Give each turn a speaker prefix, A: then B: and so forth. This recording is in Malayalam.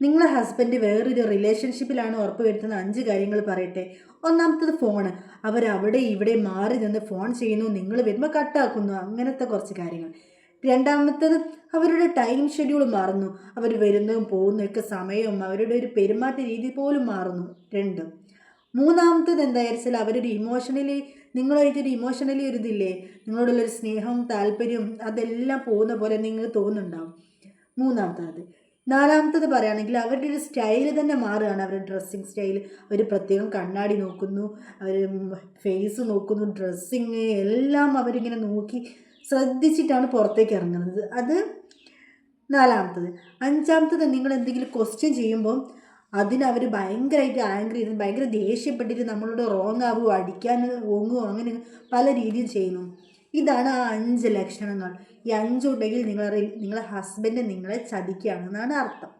A: നിങ്ങളെ ഹസ്ബൻഡ് വേറൊരു റിലേഷൻഷിപ്പിലാണ് ഉറപ്പ് വരുത്തുന്ന 5 കാര്യങ്ങൾ പറയട്ടെ. ഒന്നാമത്തത് ഫോണ്. അവരവിടെ ഇവിടെ മാറി നിന്ന് ഫോൺ ചെയ്യുന്നു, നിങ്ങൾ വരുമ്പോൾ കട്ടാക്കുന്നു, അങ്ങനത്തെ കുറച്ച് കാര്യങ്ങൾ. രണ്ടാമത്തത് അവരുടെ ടൈം ഷെഡ്യൂൾ മാറുന്നു. അവർ വരുന്നതും പോകുന്നതൊക്കെ സമയവും അവരുടെ ഒരു പെരുമാറ്റ രീതി പോലും മാറുന്നു. 2. മൂന്നാമത്തത് എന്താണെന്ന് വെച്ചാൽ അവരൊരു ഇമോഷണലി നിങ്ങളായിട്ടൊരു ഇമോഷണലി ഒരു ഇതില്ലേ, നിങ്ങളോടുള്ളൊരു സ്നേഹവും താല്പര്യവും അതെല്ലാം പോകുന്ന പോലെ നിങ്ങൾക്ക് തോന്നുന്നുണ്ടാവും. മൂന്നാമത്തത്. നാലാമത്തത് പറയുകയാണെങ്കിൽ അവരുടെ ഒരു സ്റ്റൈൽ തന്നെ മാറുകയാണ്. അവരുടെ ഡ്രസ്സിങ് സ്റ്റൈൽ, അവർ പ്രത്യേകം കണ്ണാടി നോക്കുന്നു, അവർ ഫേസ് നോക്കുന്നു, ഡ്രസ്സിങ് എല്ലാം അവരിങ്ങനെ നോക്കി ശ്രദ്ധിച്ചിട്ടാണ് പുറത്തേക്ക് ഇറങ്ങുന്നത്. അത് നാലാമത്തത്. അഞ്ചാമത്തത്, നിങ്ങൾ എന്തെങ്കിലും ക്വസ്റ്റ്യൻ ചെയ്യുമ്പോൾ അതിനവർ ഭയങ്കരമായിട്ട് ആംഗ്രി ചെയ്ത് ഭയങ്കര ദേഷ്യപ്പെട്ടിട്ട് നമ്മളോട് റോങ് ആവുകയോ അടിക്കാൻ ഓങ്ങുകയോ അങ്ങനെ പല രീതിയിൽ ചെയ്യുന്നു. ഇതാണ് ആ 5 ലക്ഷണങ്ങൾ. ഈ 5 ഉണ്ടെങ്കിൽ നിങ്ങളെ ഹസ്ബൻഡ് നിങ്ങളെ ചതിക്കുകയാണെന്നാണ് അർത്ഥം.